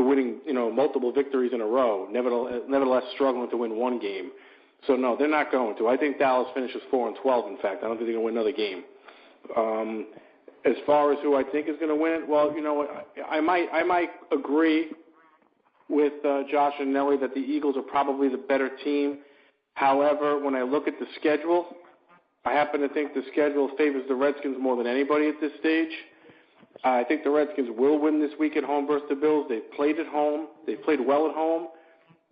winning, multiple victories in a row, nevertheless struggling to win one game. So, no, they're not going to. I think Dallas finishes 4-12, in fact. I don't think they're going to win another game. As far as who I think is going to win, well, you know what, I might agree with Josh and Nelly that the Eagles are probably the better team. However, when I look at the schedule, I happen to think the schedule favors the Redskins more than anybody at this stage. I think the Redskins will win this week at home versus the Bills. They've played at home. They've played well at home.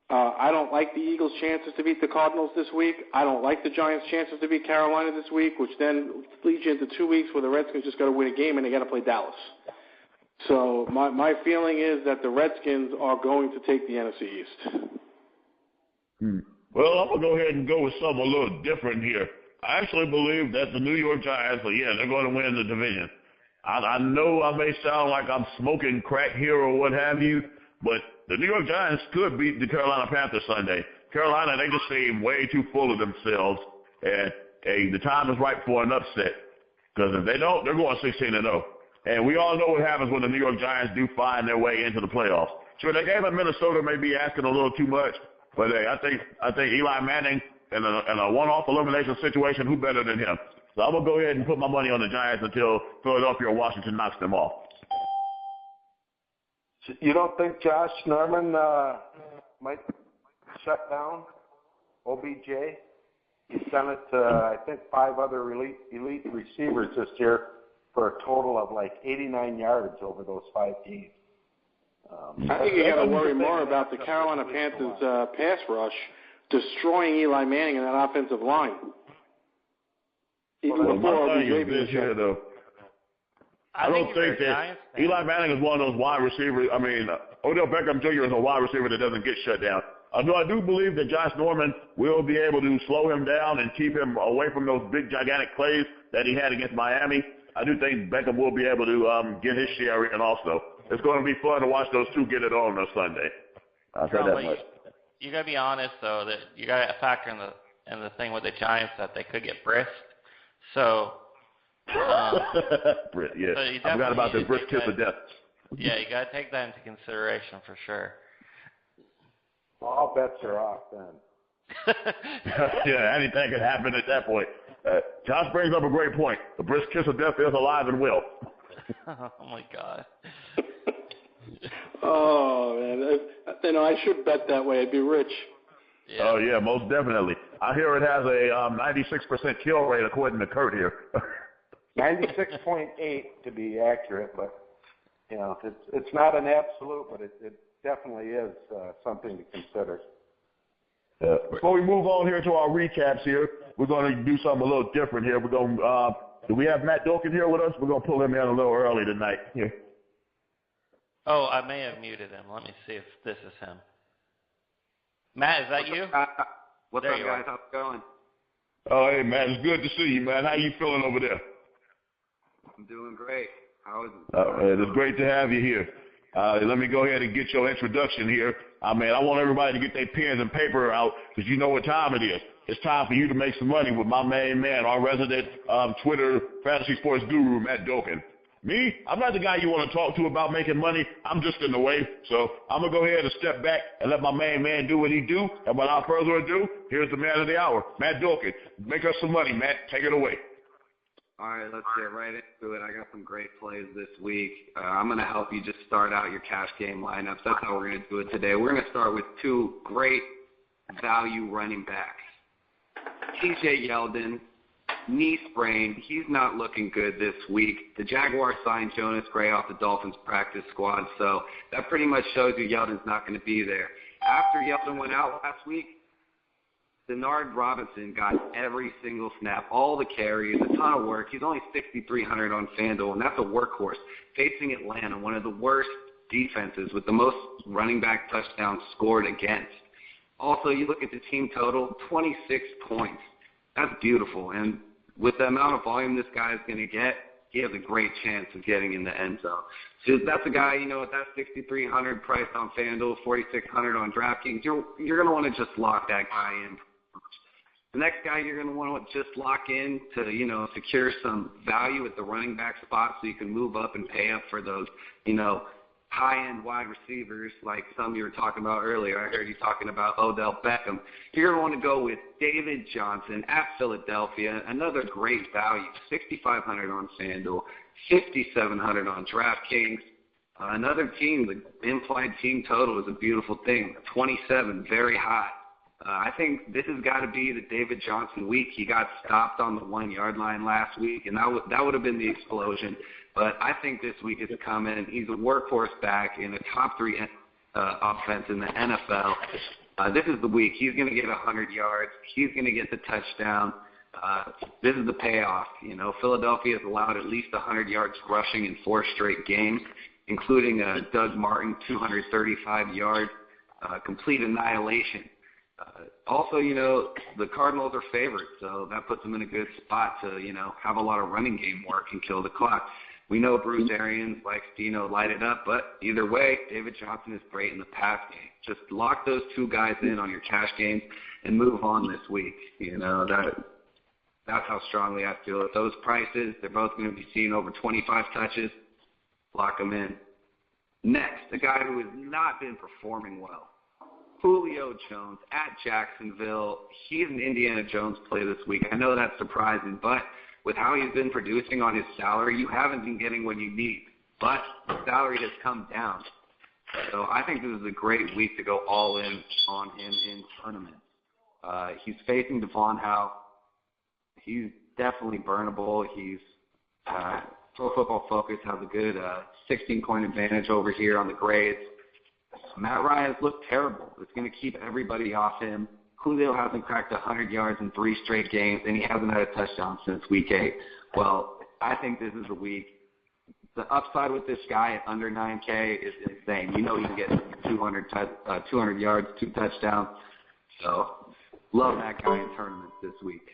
I don't like the Eagles' chances to beat the Cardinals this week. I don't like the Giants' chances to beat Carolina this week, which then leads you into 2 weeks where the Redskins just got to win a game and they got to play Dallas. So my feeling is that the Redskins are going to take the NFC East. Well, I'm going to go ahead and go with something a little different here. I actually believe that the New York Giants, they're going to win the division. I know I may sound like I'm smoking crack here or what have you, but the New York Giants could beat the Carolina Panthers Sunday. Carolina, they just seem way too full of themselves, and the time is right for an upset. Because if they don't, they're going 16-0. And we all know what happens when the New York Giants do find their way into the playoffs. Sure, that game in Minnesota may be asking a little too much, but hey, I think Eli Manning in a one-off elimination situation, who better than him? So I'm going to go ahead and put my money on the Giants until Philadelphia or Washington knocks them off. You don't think Josh Norman might shut down OBJ? He sent it to, I think, 5 other elite receivers this year for a total of like 89 yards over those 5 games. I think you got to worry more about the Carolina Panthers' pass rush destroying Eli Manning and that offensive line. Even before OBJ being shut down. I don't think that Eli Manning is one of those wide receivers. I mean, Odell Beckham Jr. is a wide receiver that doesn't get shut down. Although I do believe that Josh Norman will be able to slow him down and keep him away from those big, gigantic plays that he had against Miami. I do think Beckham will be able to get his share in also. It's going to be fun to watch those two get it on Sunday. I'll say that much. You got to be honest, though, that you got to factor in the thing with the Giants that they could get brisked. So, Britt, yeah. So I forgot about the brisk kiss of death. Yeah, you got to take that into consideration for sure. All bets are off then. Yeah, anything could happen at that point. Josh brings up a great point. The brisk kiss of death is alive and well. Oh, my God. Oh, man. I should bet that way. I'd be rich. Yeah. Oh, yeah, most definitely. I hear it has a 96% kill rate according to Kurt here. 96.8 to be accurate, but, it's not an absolute, but it definitely is something to consider. Before we move on here to our recaps here, we're going to do something a little different here. We're going do we have Matt Dulcan here with us? We're going to pull him in a little early tonight. Yeah. Oh, I may have muted him. Let me see if this is him. Matt, is that you? What's up, guys? How's it going? Oh, hey, man. It's good to see you, man. How you feeling over there? I'm doing great. How is it? It's great to have you here. Let me go ahead and get your introduction here. I want everybody to get their pens and paper out because you know what time it is. It's time for you to make some money with my main man, our resident Twitter fantasy sports guru, Matt Dulcan. Me, I'm not the guy you want to talk to about making money. I'm just in the way. So I'm going to go ahead and step back and let my main man do what he do. And without further ado, here's the man of the hour, Matt Dulcan. Make us some money, Matt. Take it away. All right, let's get right into it. I got some great plays this week. I'm going to help you just start out your cash game lineups. That's how we're going to do it today. We're going to start with 2 great value running backs. TJ Yeldon, knee sprain. He's not looking good this week. The Jaguars signed Jonas Gray off the Dolphins practice squad, so that pretty much shows you Yeldon's not going to be there. After Yeldon went out last week, Denard Robinson got every single snap, all the carries, a ton of work. He's only 6,300 on FanDuel, and that's a workhorse. Facing Atlanta, one of the worst defenses with the most running back touchdowns scored against. Also, you look at the team total, 26 points. That's beautiful. And with the amount of volume this guy is going to get, he has a great chance of getting in the end zone. So that's a guy, at that 6,300 price on FanDuel, 4,600 on DraftKings, you're going to want to just lock that guy in. The next guy you're going to want to just lock in to, secure some value at the running back spot so you can move up and pay up for those, high-end wide receivers like some you were talking about earlier. I heard you talking about Odell Beckham. You're going to want to go with David Johnson at Philadelphia, another great value, $6,500 on FanDuel, $5,700 on DraftKings. Another team, the implied team total is a beautiful thing, 27, very high. I think this has got to be the David Johnson week. He got stopped on the 1-yard line last week, and that would have been the explosion. But I think this week is coming. He's a workhorse back in the top 3 offense in the NFL. This is the week. He's going to get 100 yards. He's going to get the touchdown. This is the payoff. You know, Philadelphia has allowed at least 100 yards rushing in 4 straight games, including Doug Martin, 235 yards, complete annihilation. Also, you know, the Cardinals are favorites, so that puts them in a good spot to, you know, have a lot of running game work and kill the clock. We know Bruce Arians likes to, you know, light it up, but either way, David Johnson is great in the pass game. Just lock those 2 guys in on your cash games and move on this week. You know, that's how strongly I feel. At those prices, they're both going to be seeing over 25 touches. Lock them in. Next, a guy who has not been performing well. Julio Jones at Jacksonville. He's an Indiana Jones play this week. I know that's surprising, but with how he's been producing on his salary, you haven't been getting what you need. But the salary has come down. So I think this is a great week to go all in on him in tournaments. He's facing Devon Howe. He's definitely burnable. He's Pro Football Focus has a good 16-point advantage over here on the grades. Matt Ryan has looked terrible. It's going to keep everybody off him. Julio hasn't cracked 100 yards in 3 straight games, and he hasn't had a touchdown since week 8. Well, I think this is a week. The upside with this guy at under 9K is insane. You know he can get 200 yards, 2 touchdowns. So love that guy in tournaments this week.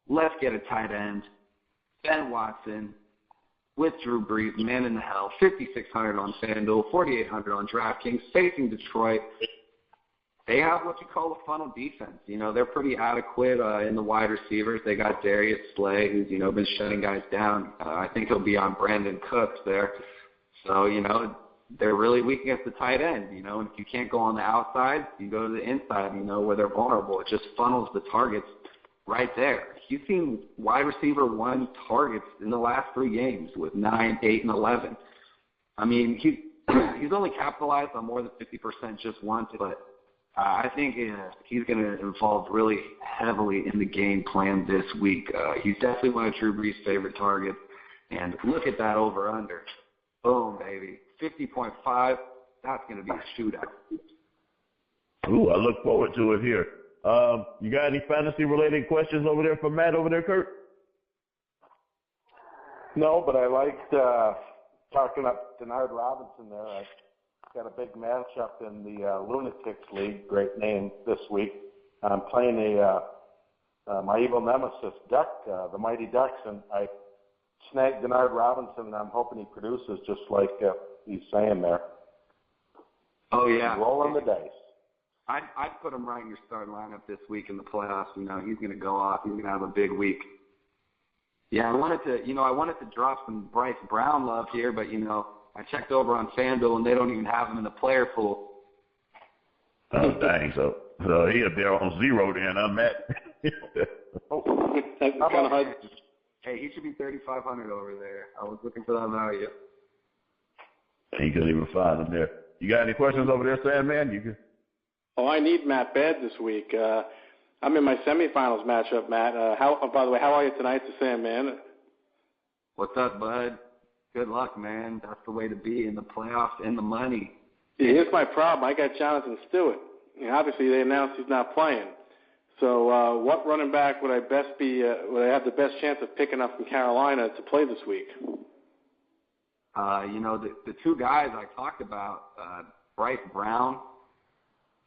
Let's get a tight end. Ben Watson with Drew Brees, man in the hell, $5,600 on FanDuel, $4,800 on DraftKings, facing Detroit. They have what you call a funnel defense. You know, they're pretty adequate in the wide receivers. They got Darius Slay, who's, you know, been shutting guys down. I think he'll be on Brandon Cooks there. So, you know, they're really weak against the tight end, you know, and if you can't go on the outside, you go to the inside, you know, where they're vulnerable. It just funnels the targets right there. He's seen wide receiver 1 targets in the last 3 games with 9, 8, and 11. I mean, he's only capitalized on more than 50% just once, but I think he's going to involve really heavily in the game plan this week. He's definitely one of Drew Brees' favorite targets. And look at that over-under. Boom, baby. 50.5. That's going to be a shootout. Ooh, I look forward to it here. You got any fantasy-related questions over there from Matt over there, Kurt? No, but I liked talking up Denard Robinson there. I got a big matchup in the Lunatics League, great name, this week. I'm playing my evil nemesis, Duck, the Mighty Ducks, and I snagged Denard Robinson, and I'm hoping he produces just like he's saying there. Oh, yeah. Rolling the dice. I'd put him right in your starting lineup this week in the playoffs. You know, he's going to go off. He's going to have a big week. Yeah, I wanted to drop some Bryce Brown love here, but, you know, I checked over on FanDuel, and they don't even have him in the player pool. Oh, dang. So he up there on 0 then, huh, Matt? That's kind of hard. Hey, he should be 3,500 over there. I was looking for that value. You couldn't even find him there. You got any questions over there, Sandman? You can. Oh, I need Matt bad this week. I'm in my semifinals matchup, Matt. By the way, how are you tonight, the Sandman? What's up, bud? Good luck, man. That's the way to be in the playoffs and the money. Yeah, here's my problem. I got Jonathan Stewart. You know, obviously, they announced he's not playing. So what running back would I have the best chance of picking up from Carolina to play this week? You know, the 2 guys I talked about, Bryce Brown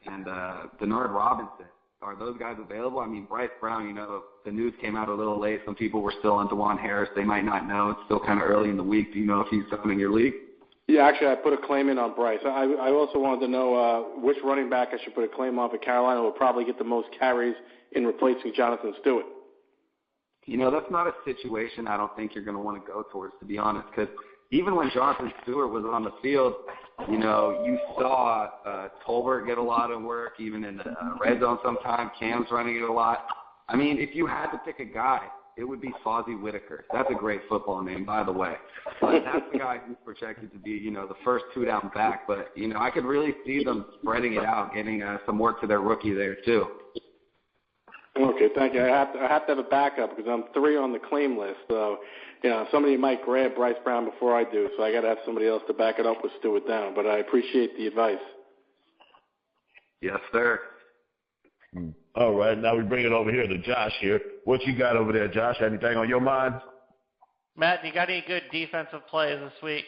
and Denard Robinson. Are those guys available? I mean, Bryce Brown, you know, the news came out a little late. Some people were still on DeJuan Harris. They might not know. It's still kind of early in the week. Do you know if he's coming in your league? Yeah, actually, I put a claim in on Bryce. I also wanted to know which running back I should put a claim on for Carolina will probably get the most carries in replacing Jonathan Stewart. You know, that's not a situation I don't think you're going to want to go towards, to be honest, because even when Jonathan Stewart was on the field, you know, you saw Tolbert get a lot of work, even in the red zone sometimes. Cam's running it a lot. I mean, if you had to pick a guy, it would be Fozzie Whitaker. That's a great football name, by the way. But that's the guy who's projected to be, you know, the first two-down back. But, you know, I could really see them spreading it out, getting some work to their rookie there, too. Okay, thank you. I have to have a backup because I'm 3 on the claim list. So, you know, somebody might grab Bryce Brown before I do, so I got to have somebody else to back it up with Stewart down. But I appreciate the advice. Yes, sir. All right, now we bring it over here to Josh here. What you got over there, Josh? Anything on your mind? Matt, you got any good defensive plays this week?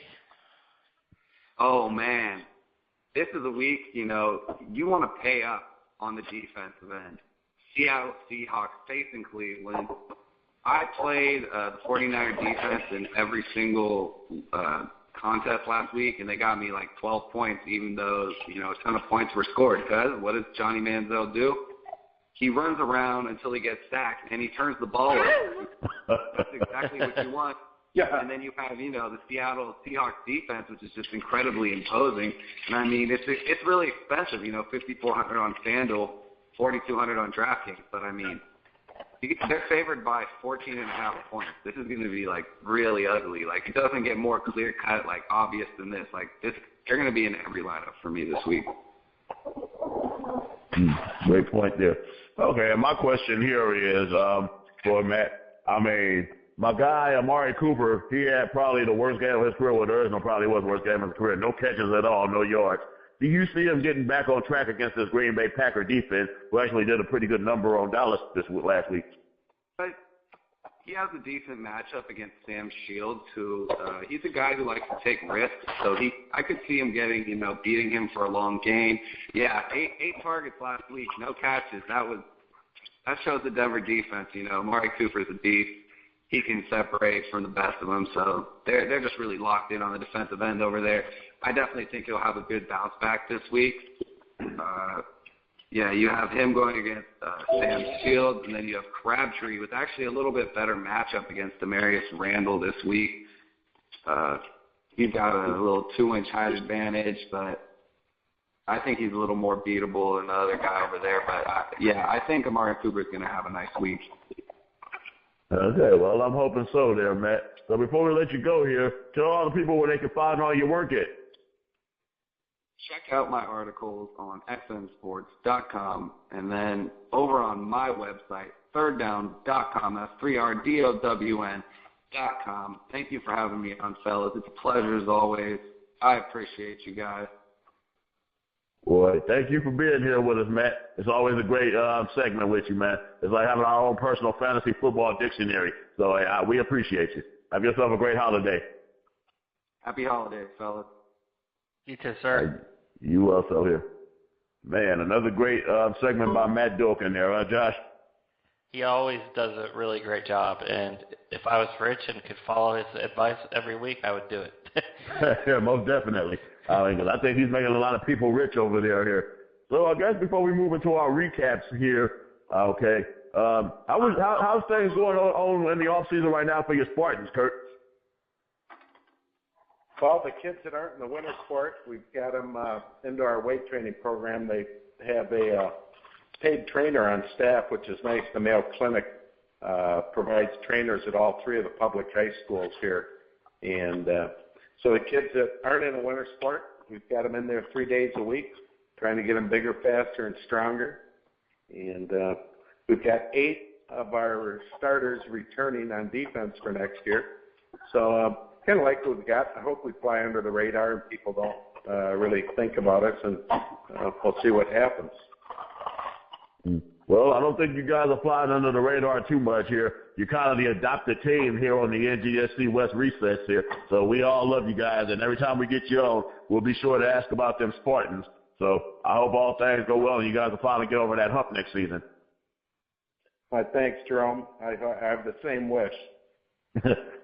Oh, man. This is a week, you know, you want to pay up on the defensive end. Seattle Seahawks facing Cleveland. I played the 49er defense in every single contest last week, and they got me like 12 points, even though, you know, a ton of points were scored. Because what does Johnny Manziel do? He runs around until he gets sacked, and he turns the ball over. That's exactly what you want. Yeah. And then you have, you know, the Seattle Seahawks defense, which is just incredibly imposing. And, I mean, it's really expensive, you know, $5,400 on FanDuel, $4,200 on DraftKings. But, I mean, they're favored by 14.5 points. This is going to be, like, really ugly. Like, it doesn't get more clear-cut, like, obvious than this. Like, they're going to be in every lineup for me this week. Great point there. Okay, and my question here is for Matt. I mean, my guy, Amari Cooper, he had probably the worst game of his career. Well, there is no probably was the worst game of his career. No catches at all, no yards. Do you see him getting back on track against this Green Bay Packer defense, who actually did a pretty good number on Dallas last week? But he has a decent matchup against Sam Shields, who he's a guy who likes to take risks. So I could see him getting, you know, beating him for a long game. Yeah, eight targets last week, no catches. That shows the Denver defense. You know, Amari Cooper's a beast. He can separate from the best of them. So they're just really locked in on the defensive end over there. I definitely think he'll have a good bounce back this week. Yeah, you have him going against Sam Shields, and then you have Crabtree with actually a little bit better matchup against Demarius Randall this week. He's got a little 2-inch height advantage, but I think he's a little more beatable than the other guy over there. But, I think Amari Cooper's going to have a nice week. Okay, well, I'm hoping so there, Matt. So before we let you go here, tell all the people where they can find all your work at. Check out my articles on xnsports.com, and then over on my website, thirddown.com. That's 3rdown.com. Thank you for having me on, fellas. It's a pleasure as always. I appreciate you guys. Boy, thank you for being here with us, Matt. It's always a great segment with you, man. It's like having our own personal fantasy football dictionary. So we appreciate you. Have yourself a great holiday. Happy holidays, fellas. You too, sir. You also here. Man, another great segment by Matt Dulcan there, Josh? He always does a really great job, and if I was rich and could follow his advice every week, I would do it. Yeah, most definitely. I think he's making a lot of people rich over there here. So I guess before we move into our recaps here, okay, how's things going on in the off season right now for your Spartans, Kurt? Well, the kids that aren't in the winter sport, we've got them into our weight training program. They have a paid trainer on staff, which is nice. The Mayo Clinic provides trainers at all 3 of the public high schools here. And so the kids that aren't in a winter sport, we've got them in there 3 days a week, trying to get them bigger, faster, and stronger. And we've got 8 of our starters returning on defense for next year. So kind of like what we've got. I hope we fly under the radar and people don't really think about us, and we'll see what happens. Well, I don't think you guys are flying under the radar too much here. You're kind of the adopted team here on the NGSC West Recess here. So we all love you guys, and every time we get you on, we'll be sure to ask about them Spartans. So I hope all things go well and you guys will finally get over that hump next season. Thanks, Jerome. I have the same wish.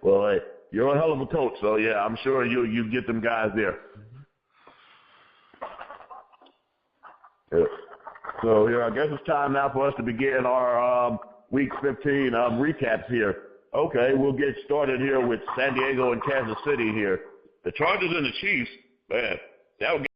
Well, hey, you're a hell of a coach, so yeah, I'm sure you get them guys there. Yeah. So here, I guess it's time now for us to begin our Week 15 recaps here. Okay, we'll get started here with San Diego and Kansas City here. The Chargers and the Chiefs, man, that would